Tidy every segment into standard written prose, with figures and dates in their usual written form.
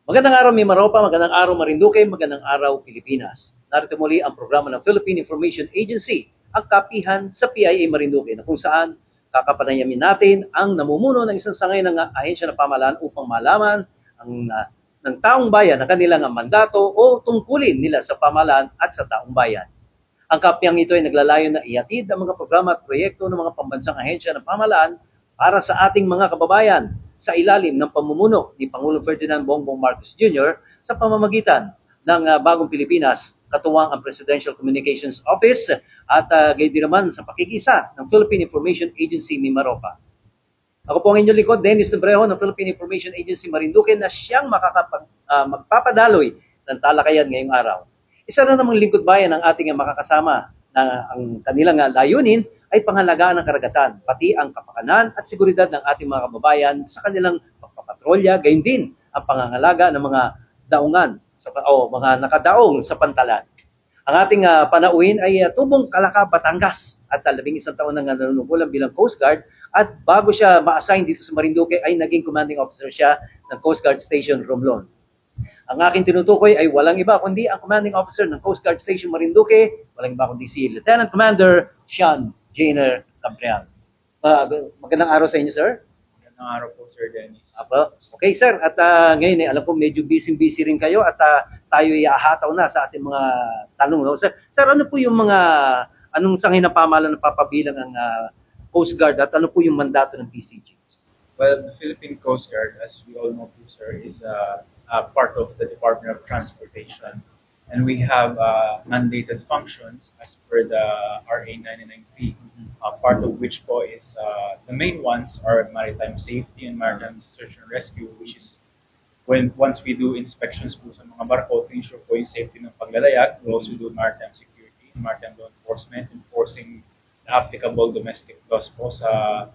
Magandang araw, Mimaropa, magandang araw, Marinduque, magandang araw, Pilipinas. Narito muli ang programa ng Philippine Information Agency, ang kapihan sa PIA Marinduque, na kung saan kakapanayamin natin ang namumuno ng isang sangay ng ahensya ng pamahalaan upang malaman ng taong bayan ang kanilang mandato o tungkulin nila sa pamahalaan at sa taong bayan. Ang kapyang ito ay naglalayon na ihatid ang mga programa at proyekto ng mga pambansang ahensya ng pamahalaan para sa ating mga kababayan sa ilalim ng pamumuno ni Pangulong Ferdinand Bongbong Marcos Jr. sa pamamagitan ng Bagong Pilipinas, katuwang ang Presidential Communications Office at gayon din naman sa pakikisa ng Philippine Information Agency Mimaropa. Ako po ang inyong likod, Dennis Nebrejo ng Philippine Information Agency Marinduque, na siyang magpapadaloy ng talakayan ngayong araw. Isa na namang lingkod bayan ang ating makakasama na ang kanilang layunin ay pangalagaan ng karagatan, pati ang kapakanan at seguridad ng ating mga kababayan sa kanilang pagpapatrolya, gayon din ang pangangalaga ng mga daungan o mga nakadaong sa pantalan. Ang ating panauhin ay Tubong Calaca, Batangas, at 11 taon nang nanunungkulan bilang Coast Guard, at bago siya ma-assign dito sa Marinduque ay naging commanding officer siya ng Coast Guard Station Romblon. Ang aking tinutukoy ay walang iba kundi ang commanding officer ng Coast Guard Station Marinduque, walang iba kundi si Lieutenant Commander Sean Jainer Cabrial. Magandang araw sa inyo, sir. Magandang araw po, Sir Dennis. Apo. Okay, sir. At ngayon alam ko medyo busy rin kayo at tayo ay ahataw na sa ating mga tanong. No? Sir, ano po yung anong sangay na pamahalaan na papabilang ang Coast Guard at ano po yung mandato ng PCG? Well, the Philippine Coast Guard, as we all know po, sir, is part of the Department of Transportation. And we have mandated functions as per the RA 99P, part of which po is the main ones are maritime safety and maritime search and rescue, which is once we do inspections po sa mga barko to ensure po yung safety ng paglalayag. We also do maritime security, maritime law enforcement, enforcing the applicable domestic laws po sa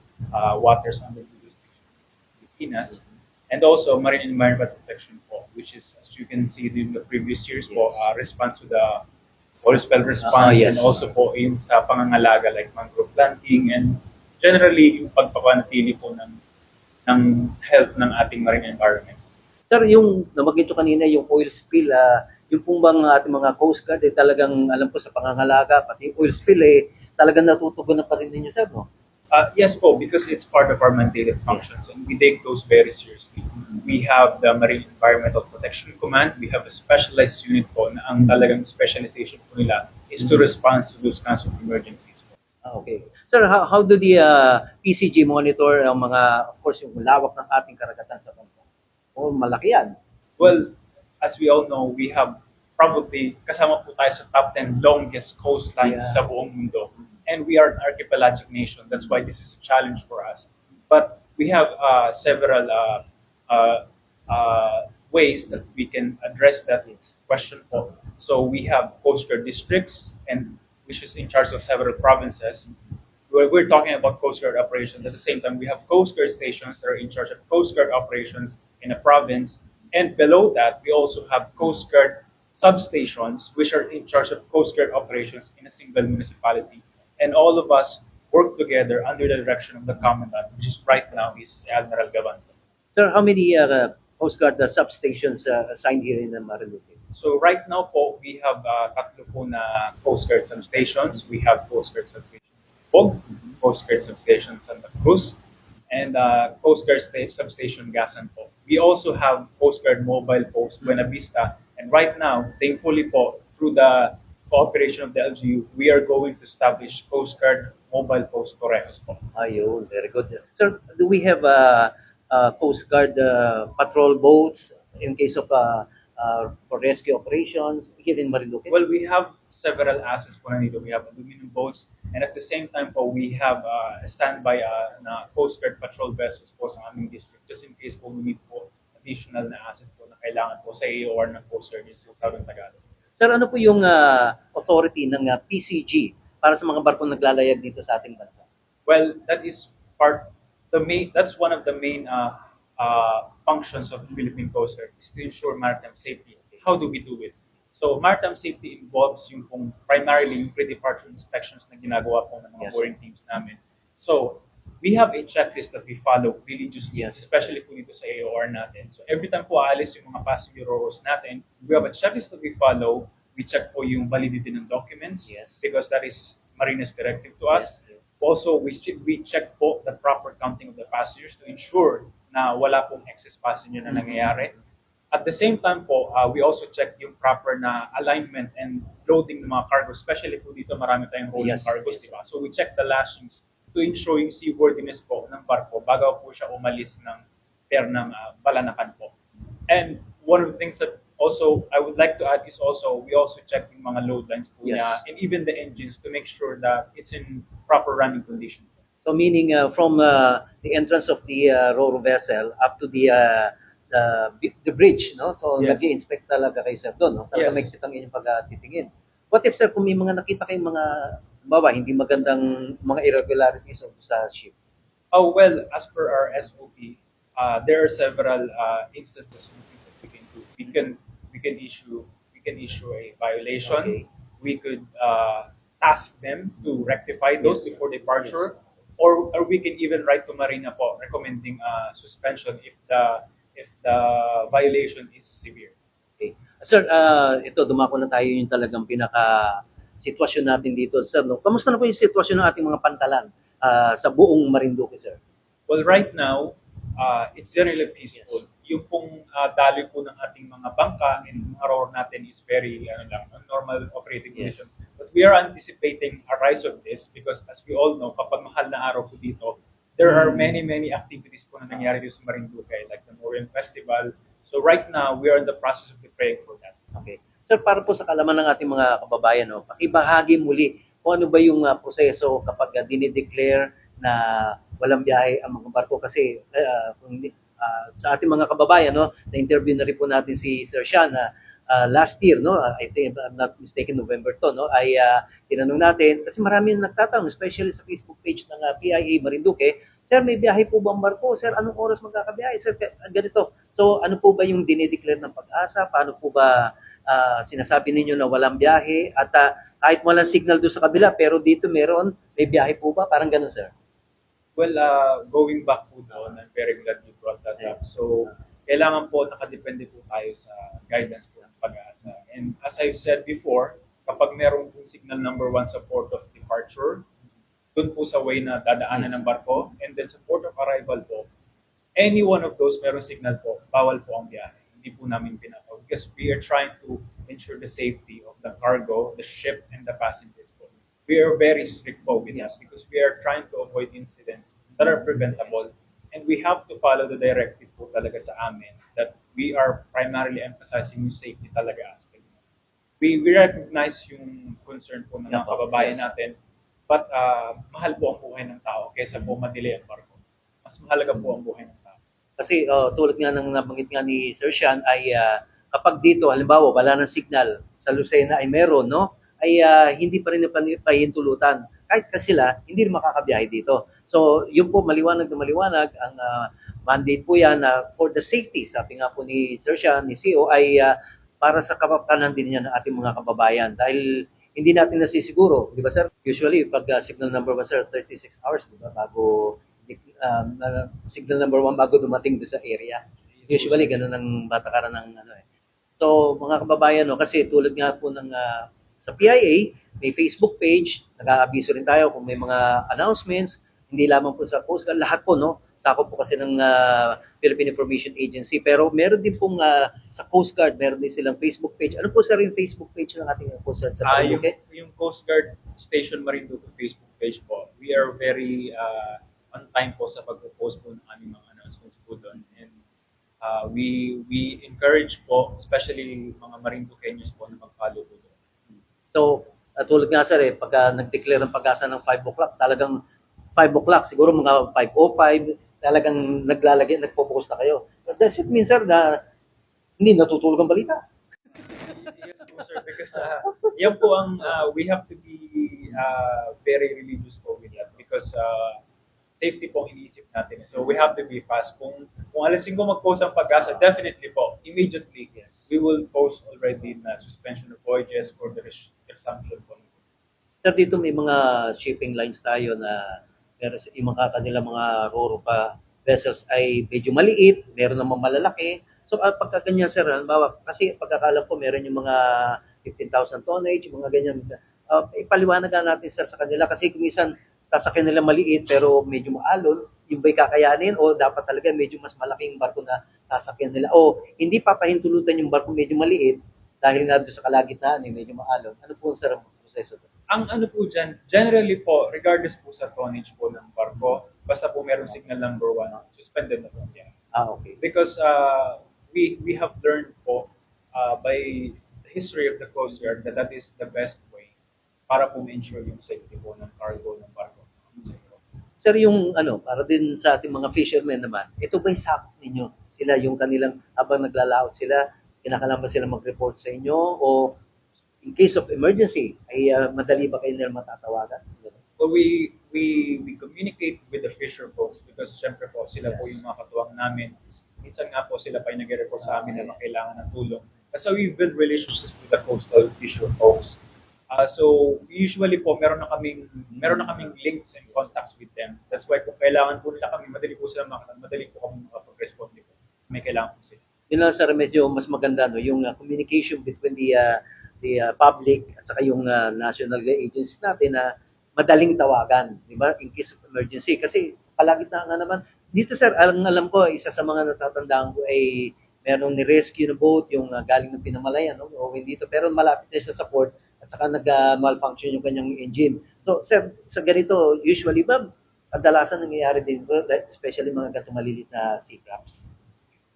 waters under the jurisdiction of Pilipinas. And also marine environment protection po, which is, as you can see in the previous years po, response to the oil spill response, yes. And also po yung sa pangangalaga like mangrove planting and generally yung pagpapanatili po ng health ng ating marine environment. Sir, yung nabanggit ko kanina, yung oil spill, yung pong bang ating mga Coast Guard, talagang alam ko sa pangangalaga, pati oil spill, talagang natutugunan pa rin ninyo, sir, no? Yes po, because it's part of our mandated functions and we take those very seriously. We have the Marine Environmental Protection Command. We have a specialized unit po na ang talagang specialization po nila is to respond to those kinds of emergencies po. Okay. Sir, how do the PCG monitor ang mga, of course, yung lawak ng ating karagatan sa bansa? O malaki yan? Well, as we all know, we have probably kasama po tayo sa top 10 longest coastlines sa buong mundo. And we are an archipelagic nation. That's why this is a challenge for us. But we have several ways that we can address that question. So we have Coast Guard districts, and which is in charge of several provinces. We're talking about Coast Guard operations. At the same time, we have Coast Guard stations that are in charge of Coast Guard operations in a province. And below that, we also have Coast Guard substations, which are in charge of Coast Guard operations in a single municipality. And all of us work together under the direction of the Commandant, which is right now is Admiral Gavanto. Sir, how many Coast Guard substations assigned here in Marinduque? So right now po, we have tatlo po na Coast Guard substations. We have Coast Guard substation Pog, Coast Guard substation Santa Cruz, and Coast Guard substation Gasan po. We also have Coast Guard mobile post Buena Vista, and right now, thankfully po, through the cooperation of the LGU, we are going to establish Coast Guard mobile post Torrejos po. Ayun, very good. Sir, do we have Coast Guard patrol boats in case of for rescue operations here in Marinduque? Well, we have several assets po na dito. We have aluminum boats, and at the same time po, we have standby na Coast Guard patrol vessels po sa aming district, just in case po we need po additional na assets po na kailangan po sa AOR ng Coast Guard sa Southern Tagalog. Sir, ano po yung authority ng PCG para sa mga barkong naglalayag dito sa ating bansa? Well, that is that's one of the main functions of the Philippine Coast Guard is to ensure maritime safety. How do we do it? So, maritime safety involves yung primarily yung pre-departure inspections na ginagawa po ng mga Yes. mooring teams namin. So, we have a checklist that we follow religiously, Yes. especially po dito sa AOR natin. So every time po aalis yung mga passenger roros natin, we have a checklist that we follow. We check po yung validity ng documents Yes. because that is Marina's directive to us. Yes. Also, we check po the proper counting of the passengers to ensure na wala pong excess passenger na nangyayari. At the same time po, we also check yung proper na alignment and loading ng mga cargo, especially po dito marami tayong rolling Yes, cargos, yes. di ba? So we check the lashings to ensure yung seaworthiness po ng barko bago po siya umalis ng pier ng Balanacan po. And one of the things that also I would like to add is also we also check yung mga load lines po Yes. niya and even the engines to make sure that it's in proper running condition. So meaning from the entrance of the ro-ro vessel up to the bridge, no? So Yes. nag-i-inspect talaga kayo sir doon, no? Talaga Yes. may kitang inyong pagtitingin. What if sir, kung may mga nakita kayong mga, bawa, hindi magandang mga irregularities sa ship? Oh well, as per our SOP, there are several instances of things that we can do. We can issue a violation. Okay. We could task them to rectify those Yes. before departure, or we can even write to Marina po recommending suspension if the violation is severe. Okay. Sir, ito, dumako na tayo yung talagang pinaka-sitwasyon natin dito, sir. No? Kamusta na po yung sitwasyon ng ating mga pantalan sa buong Marinduque, sir? Well, right now, it's generally peaceful. Yung pong daloy po ng ating mga bangka and mga rower natin is very normal operating Yes. condition. But we are anticipating a rise of this because as we all know, kapag mahal na araw po dito, there are many activities po na nangyari dito sa Marinduque, like the Morian Festival. So right now, we are in the process of preparing for that. Okay. Sir, para po sa kalaman ng ating mga kababayan, no, pakibahagi muli kung ano ba yung proseso kapag dinideclare na walang biyahe ang mga barko kasi sa ating mga kababayan, no, na-interview na rin po natin si Sir Sean na last year, no, I think if I'm not mistaken, November to, no, ay tinanong natin kasi marami na nagtatanong, especially sa Facebook page ng PIA Marinduque, sir, may biyahe po bang barko? Sir, anong oras magkakabiyahe? Sir, ganito. So, ano po ba yung dinideclare ng Pag-asa? Paano po ba sinasabi ninyo na walang biyahe? At kahit walang signal doon sa kabila, pero dito meron, may biyahe po ba? Parang ganun, sir. Well, going back po doon, I'm very glad you brought that up. So, kailangan po nakadepende po tayo sa guidance po ng Pag-asa. And as I've said before, kapag meron po signal number 1 sa port of departure, doon po sa way na dadaanan ng barko, and then sa port of arrival po, any one of those meron signal po, bawal po ang biyahe. Hindi po namin pinataw. Because we are trying to ensure the safety of the cargo, the ship, and the passengers po. We are very strict po with that because we are trying to avoid incidents that are preventable. And we have to follow the directive po talaga sa amin that we are primarily emphasizing yung safety talaga aspect. We recognize yung concern po ng mga kababayan natin, but mahal po ang buhay ng tao kaysa po madili ang barko. Mas mahalaga po ang buhay ng tao. Kasi tulad nga ng nabanggit nga ni Sir Sean ay kapag dito, halimbawa, wala ng signal sa Lucena ay meron, no? Ay hindi pa rin pahintulutan. Kahit kasi sila, hindi rin makakabiyahe dito. So, yun po, maliwanag na maliwanag. Ang mandate po yan for the safety, sabi nga po ni Sir Sean, ni CEO, ay para sa kapakanan din niya ng ating mga kababayan. Dahil hindi natin nasisiguro, di ba sir? Usually, pag signal number 1, sir, 36 hours, di ba? Bago, signal number 1 bago dumating doon sa area. Usually, ganun ang batakaran ng ano eh. So, mga kababayan, no, kasi tulad nga po ng sa PIA, may Facebook page, nag-aabiso rin tayo kung may mga announcements, hindi lamang po sa Coast Guard, lahat po, no? Sakop po kasi ng Philippine Information Agency. Pero meron din pong sa Coast Guard, meron din silang Facebook page. Ano po sir yung Facebook page ng ating Coast Guard sa Marinduque? Yung Coast Guard Station Marinduque Facebook page po, we are very on time po sa pag-post po ng aming mga announcements po doon. And we encourage po, especially mga Marinduqueños po na mag-follow po doon. So, tulad nga sir, pagka nag-declare ng Pag-asa ng 5 o'clock, talagang 5 o'clock, siguro mga 5:05, talagang nagpo-focus na kayo. But does it mean, sir, na hindi natutulog ang balita? Yes po, sir, because yan po ang, we have to be very religious po with that because safety po ang iniisip natin. So we have to be fast. Kung alas 5 mag-post ang Pag-asa, definitely po, immediately, we will post already na suspension of voyages or the resumption po. Sir, dito may mga shipping lines tayo na Pero yung mga kanilang mga ro pa vessels ay medyo maliit, meron namang malalaki. So pagka ganyan sir, halimbawa, kasi pagkakalam ko meron yung mga 15,000 tonnage, yung mga ganyan. Ipaliwanag natin sir sa kanila kasi kung minsan sasakyan nila maliit pero medyo maalon, yung ba'y kakayanin o dapat talaga medyo mas malaking barko na sasakyan nila o hindi papahintulutan yung barko medyo maliit dahil nga doon sa kalagitnaan medyo maalon. Ano po sir ang proseso? Ang ano po dyan, generally po, regardless po sa tonnage po ng barko, basta po merong signal number 1, suspended na po yan. Okay. Because we have learned po by the history of the Coast Guard that that is the best way para po ma-ensure yung safety po ng cargo ng barko. Sir, yung para din sa ating mga fishermen naman, ito ba'y sakop ninyo? Sila yung kanilang, habang naglalaot sila, kinakailangan ba sila mag-report sa inyo o in case of emergency, ay madali ba kayo nila matatawagan? Well, we communicate with the fisher folks because syempre po sila po Yes. yung mga katuwang namin. Minsan nga po sila pa yung nag-report sa amin na kailangan ng tulong. So we build relationships with the coastal fisher folks. So usually po meron na kaming links and contacts with them. That's why kung kailangan po nila kami, madali po kami makapag-respond po. May kailangan po sila. Yun lang sir, medyo mas maganda yung communication between the public at saka yung national agencies natin na madaling tawagan, di ba? In case of emergency. Kasi sa kalagitnaan nga naman, dito sir, alam ko, isa sa mga natatandaan ko ay merong ni-rescue na boat, yung galing ng Pinamalayan, no? O dito, pero malapit na siya sa port at saka nag-malfunction yung kanyang engine. So sir, sa ganito, usually ba, kadalasan nangyayari din, especially mga ganito maliliit na sea crabs?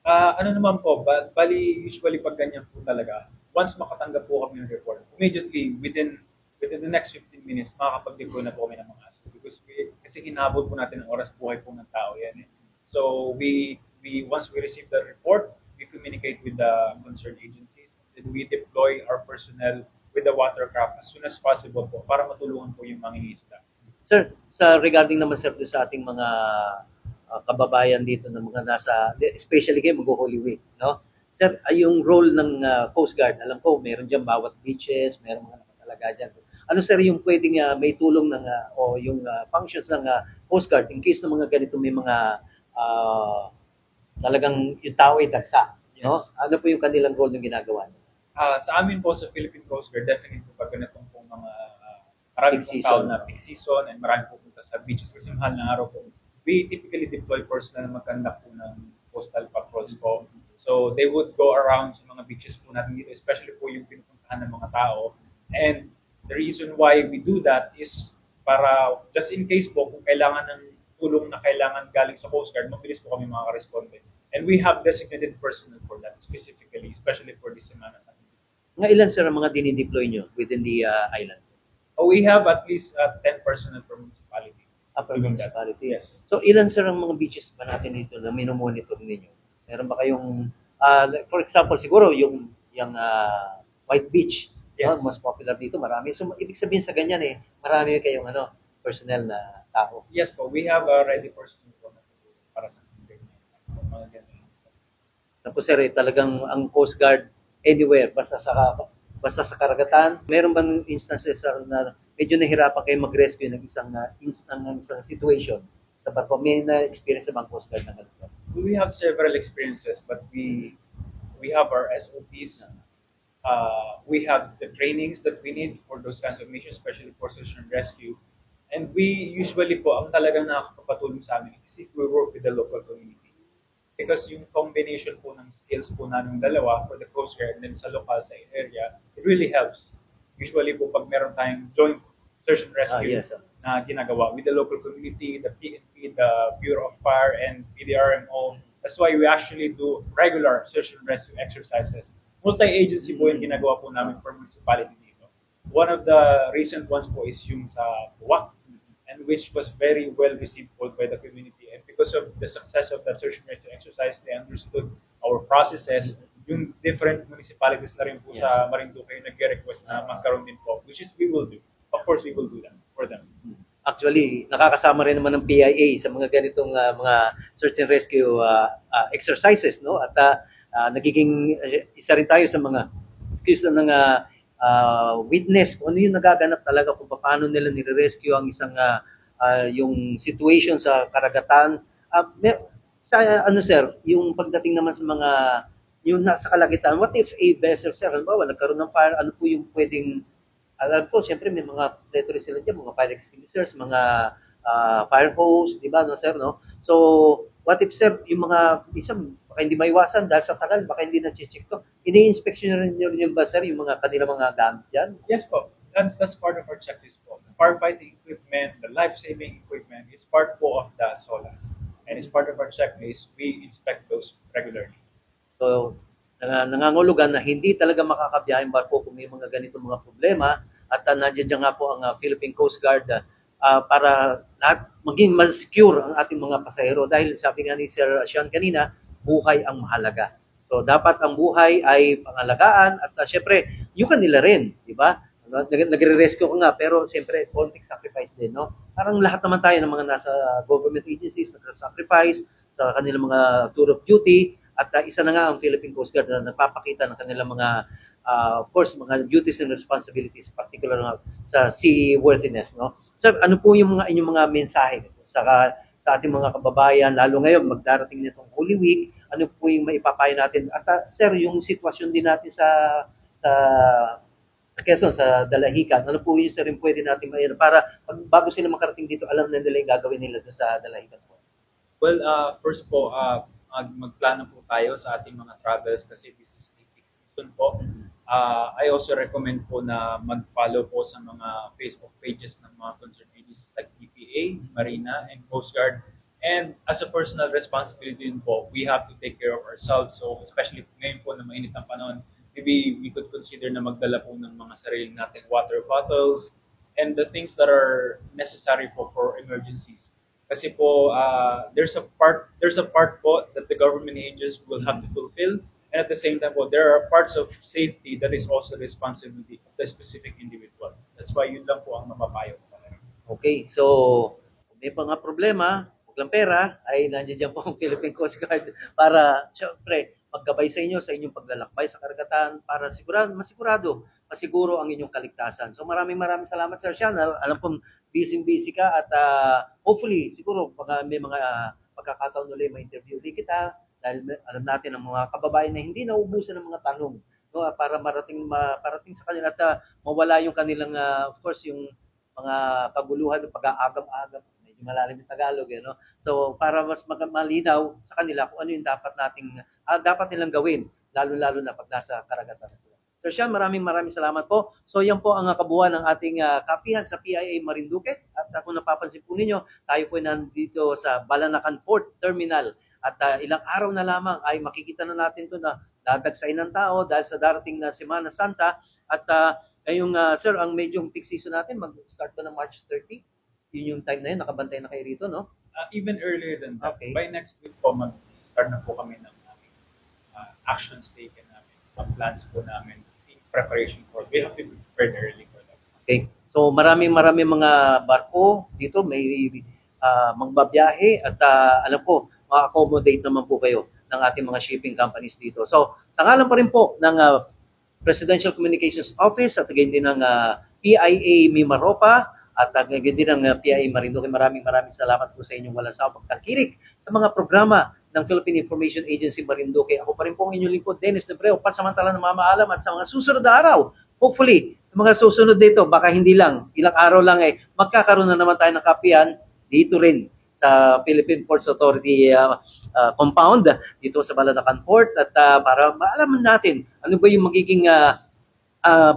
Ano naman po, bali usually pag ganyan po talaga, once makatanggap po kami ng report, immediately within the next 15 minutes, makakapag-deploy na po kami ng mga aso. Kasi hinabol po natin ang oras buhay po ng tao yan. So we once we receive the report, we communicate with the concerned agencies, and we deploy our personnel with the watercraft as soon as possible po para matulungan po yung mga isda. Sir, sa regarding naman sir sa ating mga kababayan dito na mga nasa, especially kayo mag-Holy Week, no? Sir, ay yung role ng Coast Guard, alam ko, meron dyan bawat beaches, meron mga nakatalaga dyan. Ano sir yung pwedeng may tulong ng, o yung functions ng Coast Guard in case ng mga ganito may mga talagang yung tao ay dagsa, Yes. no? Ano po yung kanilang role ng ginagawa niyo? Sa amin po sa Philippine Coast Guard, definitely po pag ganitong pong mga marami Peak pong tao season. na peak season and marami po punta sa beaches kasi mahal na araw po. We typically deploy personnel na mag-conduct po ng coastal patrols po. So they would go around sa mga beaches po natin dito, especially po yung pinupuntahan ng mga tao. And the reason why we do that is para just in case po kung kailangan ng tulong na kailangan galing sa Coast Guard, mabilis po kami makaka-responde. And we have designated personnel for that specifically, especially for this semanas natin. Nga ilan sir ang mga dinideploy nyo within the island? We have at least 10 personnel per municipality. Per municipality? Yes. So ilan sir ang mga beaches ba natin dito na minomonitor ninyo? Meron ba kayong, like, for example, siguro yung White Beach, Yes. no? Mas popular dito, marami. So ibig sabihin sa ganyan marami kayong personnel na tao. Yes po, we have a ready personnel po para sa mga ganyan. Tapos sir, talagang ang Coast Guard anywhere, basta sa karagatan, meron bang instances sir, na medyo nahirapan kayo mag-rescue ng isang situation sa barko? May na-experience sa bang Coast Guard na ganito? We have several experiences, but we have our SOPs. We have the trainings that we need for those kinds of missions, especially for search and rescue. And we usually po, ang talagang nakakapatulong sa amin is if we work with the local community. Because yung combination po ng skills po namin dalawa for the Coast Guard and then sa local sa area, it really helps. Usually po pag meron tayong joint search and rescue Yes. na ginagawa with the local community, the PNP, the Bureau of Fire, and PDRMO. That's why we actually do regular search and rescue exercises. Multi-agency po yung ginagawa po namin per municipality dito. One of the recent ones po is yung sa Buwak, and which was very well received by the community. And because of the success of that search and rescue exercise, they understood our processes. Yung different municipalities na rin po sa Marinduque yung nag-request na magkaroon din po, which is we will do. Of course, we will do that for them. Actually, nakakasama rin naman ng PIA sa mga ganitong mga search and rescue exercises, no? At nagiging isa rin tayo sa mga witness kung ano yung nagaganap talaga kung paano nila nire-rescue ang isang yung situation sa karagatan. Sir, yung pagdating naman sa mga yung nasa kalagitnaan, what if a vessel, sir, halimbawa, nagkaroon ng fire, ano po yung pwedeng, alam ko, siyempre may mga pletro sila dyan, mga fire extinguishers, mga fire hose, di ba, no, sir, no? So, what if, sir, yung mga, isang, baka hindi maiwasan dahil sa tagal, baka hindi na-check to. Ini-inspection rin nyo ba, sir, yung mga kanila mga gamit dyan? Yes po. That's part of our checklist po. The firefighting equipment, the life-saving equipment is part po of the SOLAS. And it's part of our checklist. We inspect those regularly. So, nangangulugan na hindi talaga makakabiyahe yung barko kung may mga ganitong mga problema at nandiyan dyan nga po ang Philippine Coast Guard para lahat maging mas secure ang ating mga pasahero dahil sabi nga ni Sir Sean kanina, buhay ang mahalaga. So, dapat ang buhay ay pangalagaan at syempre, yung kanila rin, di ba? Nagre-rescue ko nga, pero siyempre, konting sacrifice din, no? Parang lahat naman tayo ng mga nasa government agencies, nagsasacrifice sa kanilang mga tour of duty, at isa na nga ang Philippine Coast Guard na nagpapakita ng kanilang mga, of course, mga duties and responsibilities, particular nga sa seaworthiness, no? Sir, ano po yung mga inyong mga mensahe sa ating mga kababayan, lalo ngayon, magdarating nitong Holy Week, ano po yung maipapayo natin? At sir, yung sitwasyon din natin sa Quezon, sa Dalahican, ano po yung sir yung pwede natin para bago sila makarating dito, alam na nila yung gagawin nila sa Dalahican po? Well, first po, magplano po tayo sa ating mga travels kasi this is the peak season po. I also recommend po na mag-follow po sa mga Facebook pages ng mga concerned agencies like EPA, Marina, and Coast Guard. And as a personal responsibility din po, we have to take care of ourselves. So especially ngayon po na mainit ang panahon, maybe we could consider na magdala po ng mga sarili natin water bottles and the things that are necessary po for emergencies. Kasi po, there's a part po that the government agencies will have to fulfill. And at the same time po, there are parts of safety that is also the responsibility of the specific individual. That's why yun lang po ang mapapayo ko. Okay, so kung may mga problema, huwag lang pera, ay nandiyan dyan po ang Philippine Coast Guard para, syempre, magkabay sa inyo sa inyong paglalakbay sa karagatan para masiguro ang inyong kaligtasan. So maraming salamat, Sir Sean. Alam kong busy ka at hopefully, siguro may mga pagkakataon ulit ma-interview ulit kita dahil alam natin ang mga kababayan na hindi nauubusan ng mga tanong, no, para parating sa kanila at mawala yung kanilang, of course, yung mga kaguluhan ng pag-aagam-agam, medyo malalim yung Tagalog, no? So, para mas malinaw sa kanila kung ano yung dapat nilang gawin, lalo-lalo na pag nasa karagatan na sila. Sir Sean, maraming salamat po. So, yan po ang kabuuan ng ating kapihan sa PIA Marinduque. At kung napapansin po ninyo, tayo po nandito sa Balanacan Port Terminal. At ilang araw na lamang ay makikita na natin to na dadagsain ng tao dahil sa darating na Semana Santa. At ngayong, sir, ang medyo peak season natin, mag-start to ng March 30. Yun yung time na yun, nakabantay na kayo rito, no? Even earlier than that. Okay. By next week po, mag-start na po kami ng actions taken namin, ang plans po namin in preparation for. We have to be prepared early for that. Okay. So maraming mga barko dito, may magbabiyahe at alam ko, ma-accommodate naman po kayo ng ating mga shipping companies dito. So sa ngalan pa rin po ng Presidential Communications Office at gayon din ng PIA Mimaropa at gayon din ng PIA Marinduque, maraming salamat po sa inyong walang sawang pagtangkilik sa mga programa ng Philippine Information Agency Marinduque. Ako pa rin po ang inyong lingkod, Dennis Debreo, pansamantala na mamaalam at sa mga susunod na araw, hopefully, mga susunod dito, baka hindi lang, ilang araw lang magkakaroon na naman tayo ng kapihan dito rin sa Philippine Ports Authority compound dito sa Balanacan Port at para maalaman natin ano ba yung magiging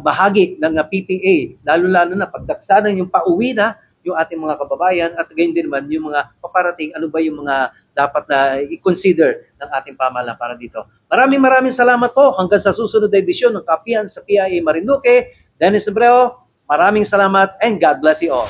bahagi ng PPA, lalo-lalo na pagdaksanan yung pauwi na yung ating mga kababayan at gayon din naman yung mga paparating, ano ba yung mga dapat na i-consider ng ating pamahalaan para dito. Maraming salamat po hanggang sa susunod na edisyon ng kapihan sa PIA Marinduque. Dennis Debreo, maraming salamat and God bless you all.